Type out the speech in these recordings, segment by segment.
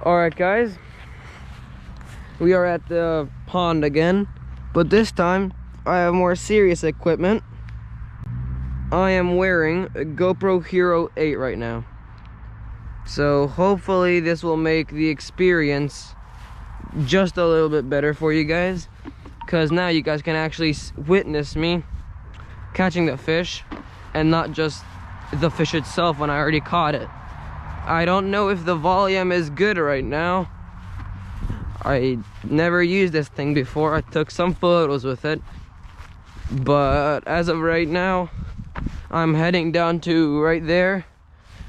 Alright guys, we are at the pond again, but this time I have more serious equipment. I am wearing a GoPro Hero 8 right now, so hopefully this will make the experience just a little bit better for you guys, because now you guys can actually witness me catching the fish and not just the fish itself when I already caught it. I don't know if the volume is good right now. I never used this thing before. I took some photos with it, but as of right now I'm heading down to right there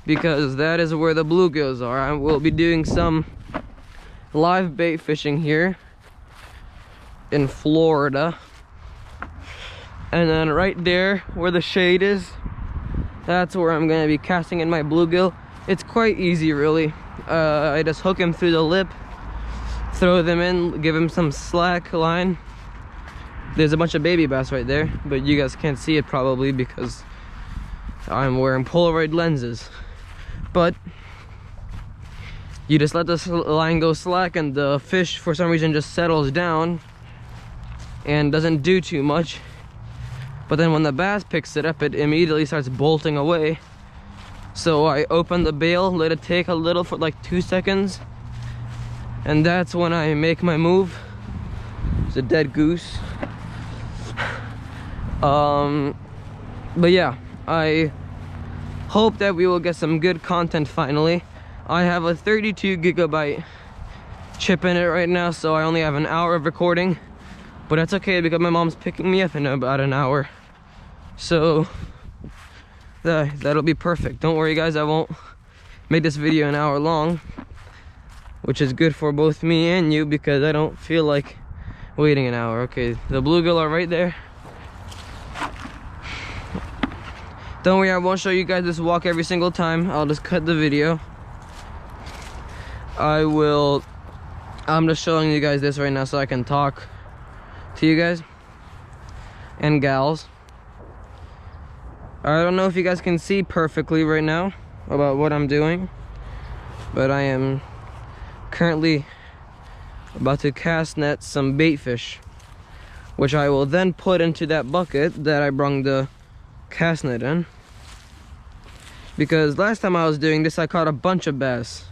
because that is where the bluegills are. I will be doing some live bait fishing here in Florida, and then right there where the shade is, that's where I'm gonna be casting in my bluegill. It's quite easy really. I just hook him through the lip, throw them in, give him some slack line. There's a bunch of baby bass right there, but you guys can't see it probably because I'm wearing Polaroid lenses. But you just let the line go slack and the fish for some reason just settles down and doesn't do too much. But then when the bass picks it up, it immediately starts bolting away. So I open the bail, let it take a little for like 2 seconds, and that's when I make my move. It's a dead goose. But yeah, I hope that we will get some good content finally. I have a 32 gigabyte chip in it right now, so I only have an hour of recording, but that's okay because my mom's picking me up in about an hour, so that'll be perfect. Don't worry guys, I won't make this video an hour long, which is good for both me and you because I don't feel like waiting an hour. Okay, the bluegill are right there. Don't worry, I won't show you guys this walk every single time. I'll just cut the video. I'm just showing you guys this right now so I can talk to you guys and gals. I don't know if you guys can see perfectly right now about what I'm doing, but I am currently about to cast net some bait fish, which I will then put into that bucket that I brung the cast net in. Because last time I was doing this I caught a bunch of bass,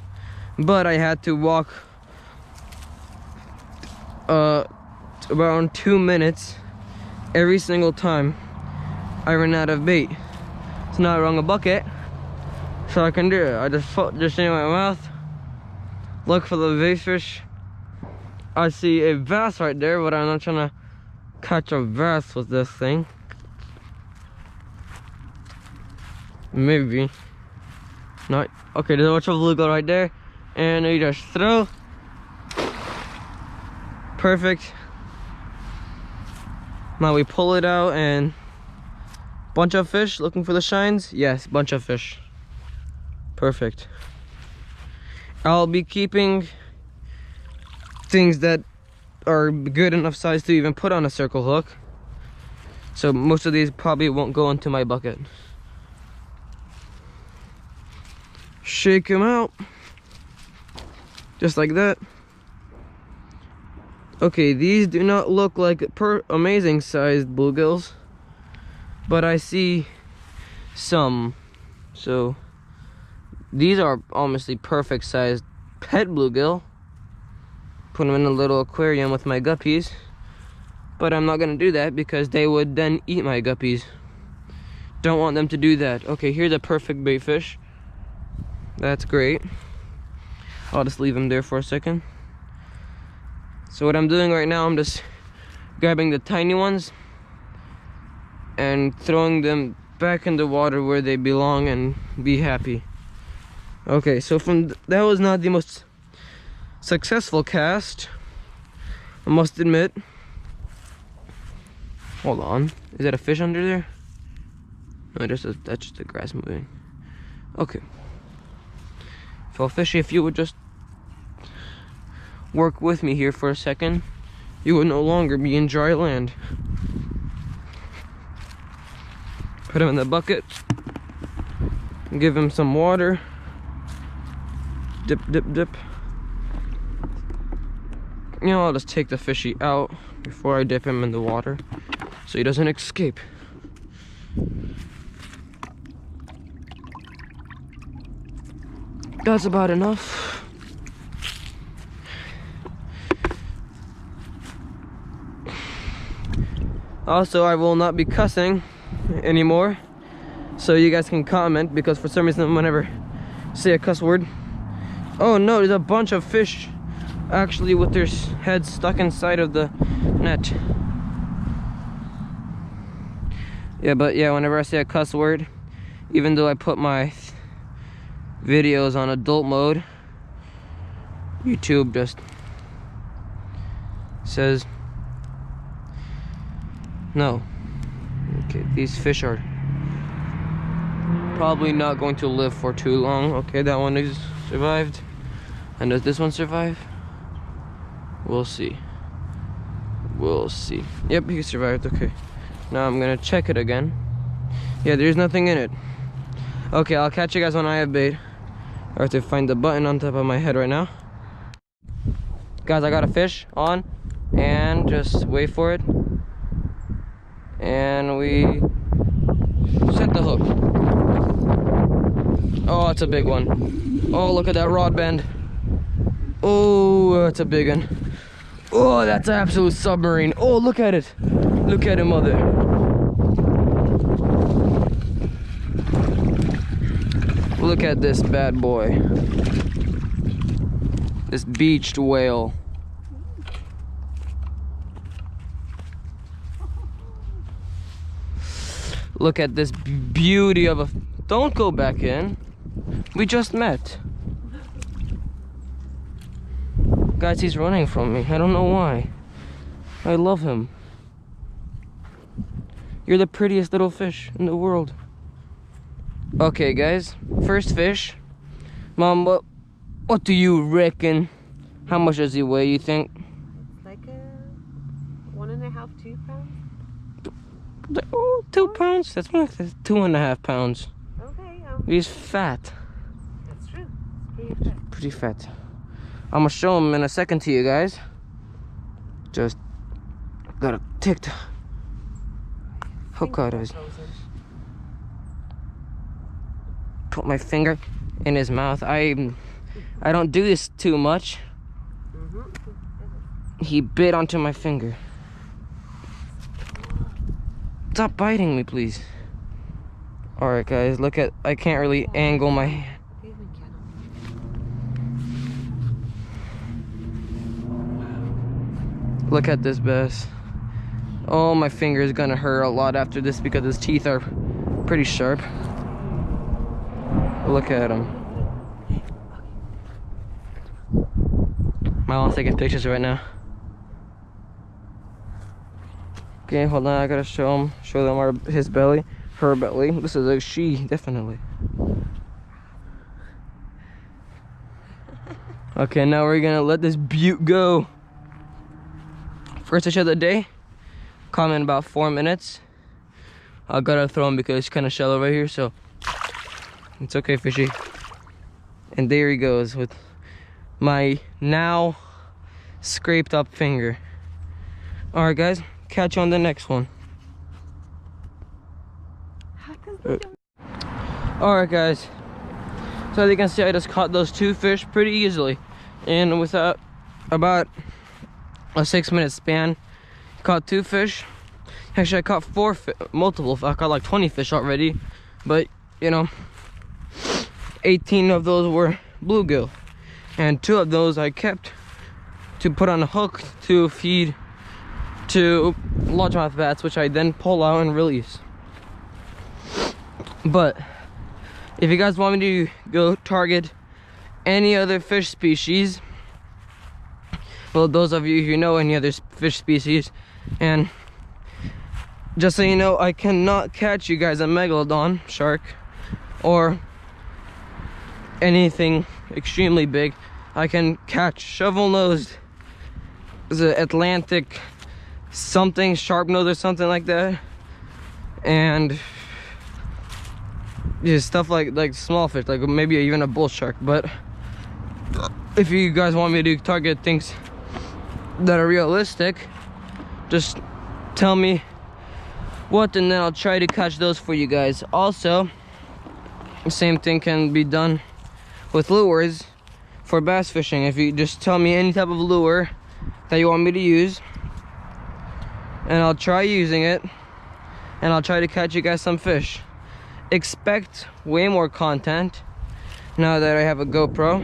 but I had to walk around 2 minutes every single time I ran out of bait. So now I rung a bucket so I can do it. I just in my mouth, look for the bait fish. I see a bass right there, but I'm not trying to catch a bass with this thing. Maybe not. Okay, there's a bunch of bluegill right there, and you just throw. Perfect. Now we pull it out, and bunch of fish. Looking for the shines? Yes, bunch of fish. Perfect. I'll be keeping things that are good enough size to even put on a circle hook, so most of these probably won't go into my bucket. Shake them out just like that. Okay, these do not look like amazing sized bluegills, but I see some, so these are almost perfect sized pet bluegill. Put them in a little aquarium with my guppies, but I'm not gonna do that because they would then eat my guppies. Don't want them to do that. Okay, here's a perfect bait fish. That's great. I'll just leave him there for a second. So what I'm doing right now, I'm just grabbing the tiny ones and throwing them back in the water where they belong and be happy. Okay, so that was not the most successful cast, I must admit. Hold on, is that a fish under there? No, that's just the grass moving. Okay. So fishy, if you would just work with me here for a second, you would no longer be in dry land. Put him in the bucket, give him some water, dip, dip, dip. You know, I'll just take the fishy out before I dip him in the water so he doesn't escape. That's about enough. Also, I will not be cussing anymore, so you guys can comment, because for some reason whenever I say a cuss word, oh no, there's a bunch of fish actually with their heads stuck inside of the net. Yeah, but yeah, whenever I say a cuss word, even though I put my videos on adult mode, YouTube just says no. Okay, these fish are probably not going to live for too long. Okay, that one is survived. And does this one survive? We'll see. We'll see. Yep, he survived. Okay, now I'm gonna check it again. Yeah, there's nothing in it. Okay, I'll catch you guys when I have bait. I have to find the button on top of my head right now. Guys, I got a fish on, and just wait for it. And we set the hook. Oh, it's a big one. Oh, look at that rod bend. Oh, that's a big one. Oh, that's an absolute submarine. Oh, look at it. Look at him, mother. Look at this bad boy. This beached whale. Look at this beauty of a... Don't go back in. We just met. Guys, he's running from me. I don't know why. I love him. You're the prettiest little fish in the world. Okay, guys. First fish. Mom, what do you reckon? How much does he weigh, you think? It's like a 1.5, 2 pounds. Oh, 2 pounds? That's more like 2.5 pounds. Okay. He's fat. That's true. It's pretty fat. Pretty fat. I'm gonna show him in a second to you guys. Just gotta take the hook out of his... Put my finger in his mouth. I don't do this too much. He bit onto my finger. Stop biting me, please. Alright guys, look at... I can't really angle my hand. Look at this bass. Oh, my finger is gonna hurt a lot after this because his teeth are pretty sharp. Look at him. My mom's taking pictures right now. Okay, hold on, I gotta show them his belly, her belly. This is a she, definitely. Okay, now we're gonna let this beaut go. First fish of the day, caught him in about 4 minutes. I gotta throw him because it's kind of shallow right here, so it's okay, fishy. And there he goes with my now scraped up finger. All right, guys, catch you on the next one. All right, guys. So as you can see, I just caught those 2 fish pretty easily, and without about a 6-minute span, caught 2 fish. Actually, I caught multiple. I caught like 20 fish already, but you know, 18 of those were bluegill, and 2 of those I kept to put on a hook to feed to largemouth bats, which I then pull out and release. But if you guys want me to go target any other fish species, well, those of you who know any other fish species, and just so you know, I cannot catch you guys a megalodon shark or anything extremely big. I can catch shovel-nosed, Atlantic something, sharp nose or something like that, and just stuff like small fish, like maybe even a bull shark. But if you guys want me to target things that are realistic, just tell me what, and then I'll try to catch those for you guys. Also, the same thing can be done with lures for bass fishing. If you just tell me any type of lure that you want me to use, and I'll try using it, and I'll try to catch you guys some fish. Expect way more content now that I have a GoPro,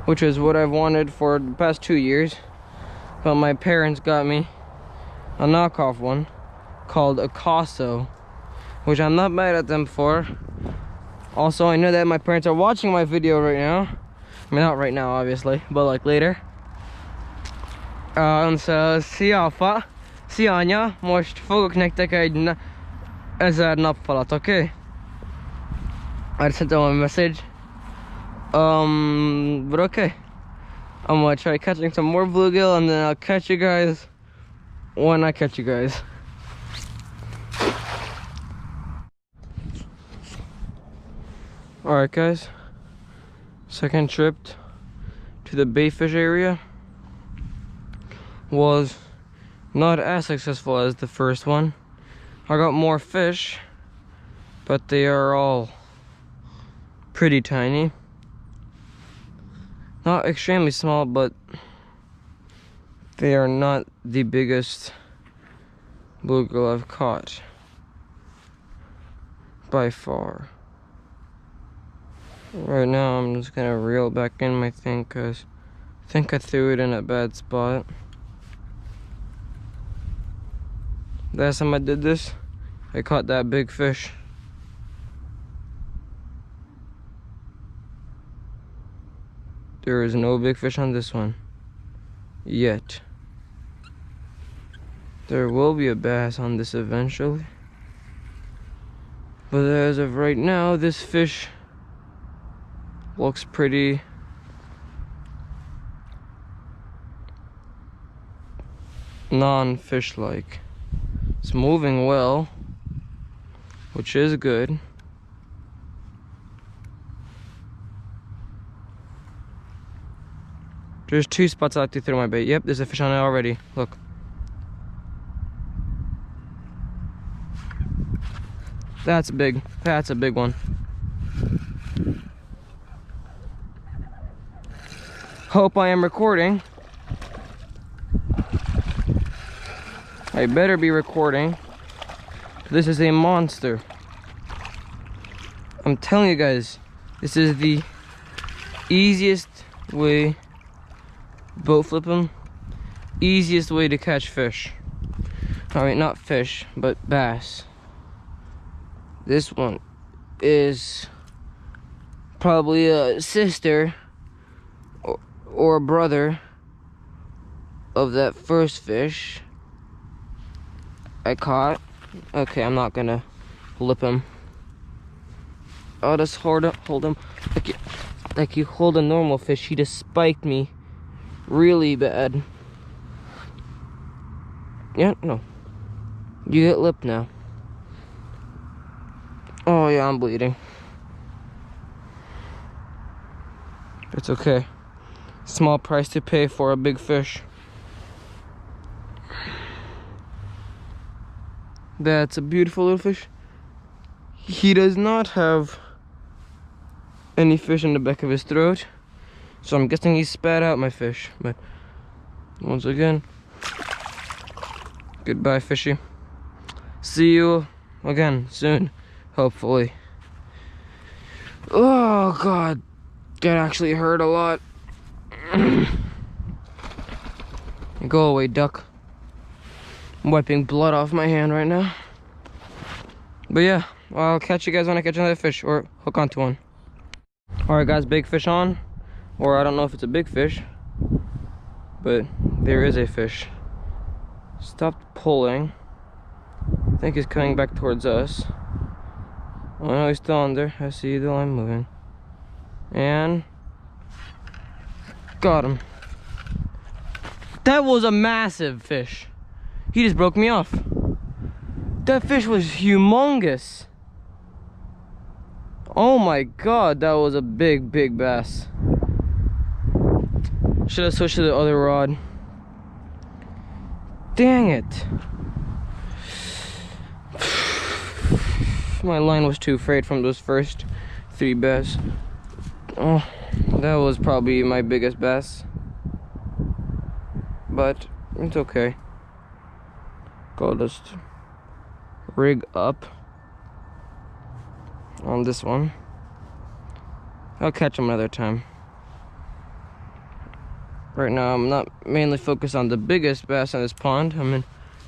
which is what I've wanted for the past 2 years. But my parents got me a knockoff one called a Casso, which I'm not mad at them for. Also, I know that my parents are watching my video right now. I mean, not right now, obviously, but like later. So, Siafa, Sianya, most fogok nektek egy 1000 nap falat, okay? I sent them a message. But okay. I'm gonna try catching some more bluegill, and then I'll catch you guys when I catch you guys. Alright guys, second trip to the bayfish area was not as successful as the first one. I got more fish, but they are all pretty tiny. Not extremely small, but they are not the biggest bluegill I've caught by far. Right now I'm just gonna reel back in my thing because I think I threw it in a bad spot. Last time I did this, I caught that big fish. There is no big fish on this one yet. There will be a bass on this eventually, but as of right now, this fish looks pretty non-fish like. It's moving well, which is good. There's 2 spots I like to throw my bait. Yep, there's a fish on it already. Look. That's big. That's a big one. Hope I am recording. I better be recording. This is a monster. I'm telling you guys, this is the easiest way, boat flipping, easiest way to catch fish. Alright, not fish, but bass. This one is probably a sister or a brother of that first fish I caught. Okay, I'm not gonna lip him. I'll just hold him like you hold a normal fish. He just spiked me really bad. Yeah, no. You get lipped now. Oh yeah, I'm bleeding. It's okay. Small price to pay for a big fish. That's a beautiful little fish. He does not have any fish in the back of his throat, so I'm guessing he spat out my fish. But once again, goodbye fishy. See you again soon, hopefully. Oh god, that actually hurt a lot. Go away, duck. I'm wiping blood off my hand right now. But yeah, I'll catch you guys when I catch another fish or hook onto one. Alright guys, big fish on. Or I don't know if it's a big fish, but there is a fish. Stopped pulling. I think he's coming back towards us. Oh no, he's still under. I see the line moving. And got him. That was a massive fish. He just broke me off. That fish was humongous. Oh my god, that was a big bass. Should have switched to the other rod. Dang it. My line was too frayed from those first 3 bass. Oh, that was probably my biggest bass. But it's okay. I'll just rig up on this one. I'll catch them another time. Right now I'm not mainly focused on the biggest bass in this pond. I mean,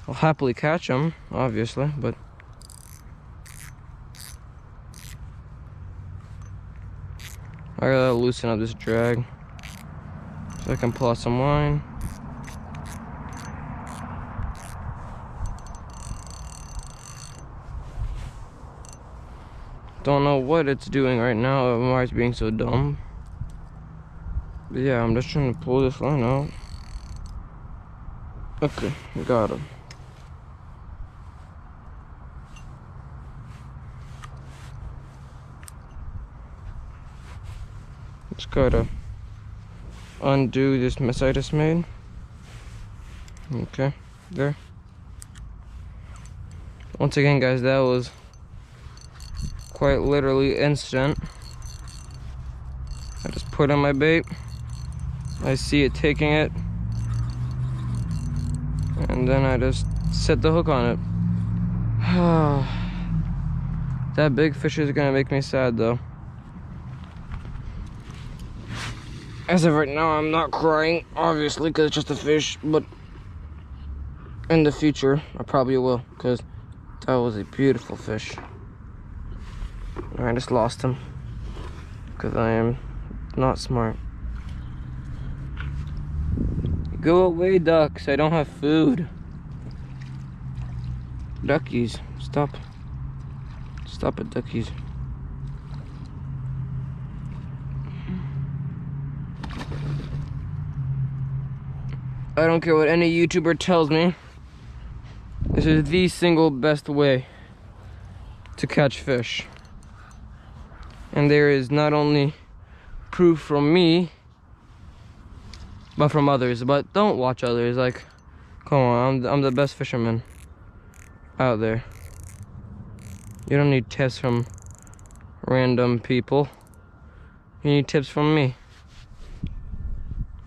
I'll happily catch them, obviously, but I gotta loosen up this drag so I can pull out some line. Don't know what it's doing right now. Why it's being so dumb. But yeah, I'm just trying to pull this line out. Okay, got him. Just gotta undo this mess I just made. Okay, there. Once again, guys, that was quite literally instant. I just put on my bait. I see it taking it. And then I just set the hook on it. That big fish is gonna make me sad though. As of right now, I'm not crying, obviously, because it's just a fish, but in the future, I probably will, because that was a beautiful fish. I just lost him, because I am not smart. Go away, ducks, I don't have food. Duckies, stop. Stop it, duckies. I don't care what any YouTuber tells me. This is the single best way to catch fish. And there is not only proof from me, but from others. But don't watch others. Like, come on, I'm the best fisherman out there. You don't need tips from random people. You need tips from me.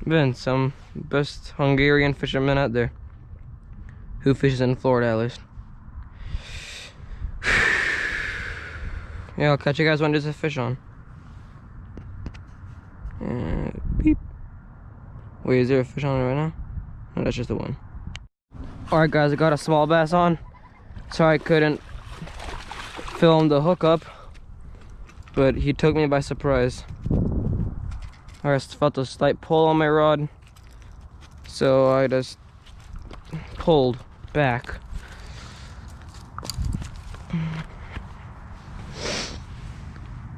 Vince, I'm the best Hungarian fisherman out there. Who fishes in Florida, at least. Yeah, I'll catch you guys when there's a fish on. And beep. Wait, is there a fish on it right now? No, that's just the one. Alright guys, I got a small bass on. Sorry I couldn't film the hookup, but he took me by surprise. I just felt a slight pull on my rod, so I just pulled back.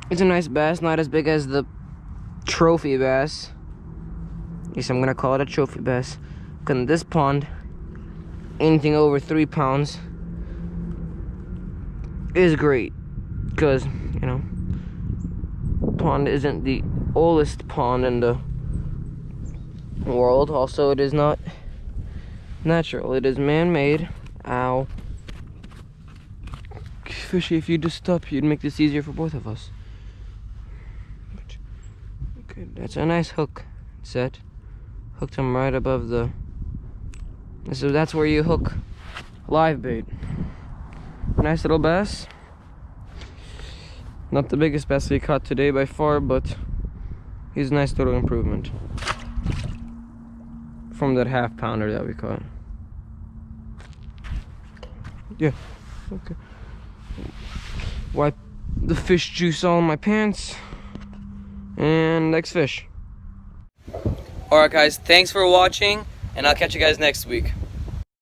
It's a nice bass, not as big as the trophy bass. Yes, I'm gonna call it a trophy bass. Because in this pond, anything over 3 pounds is great. Because, you know, pond isn't the oldest pond in the world. Also, it is not natural. It is man-made. Ow. Fishy, if you just stop, you'd make this easier for both of us. Okay, that's a nice hook set. Hooked him right above the... So that's where you hook live bait. Nice little bass. Not the biggest bass we caught today by far, but he's a nice little improvement from that half pounder that we caught. Yeah, okay. Wipe the fish juice on my pants. And next fish. Alright guys, thanks for watching, and I'll catch you guys next week.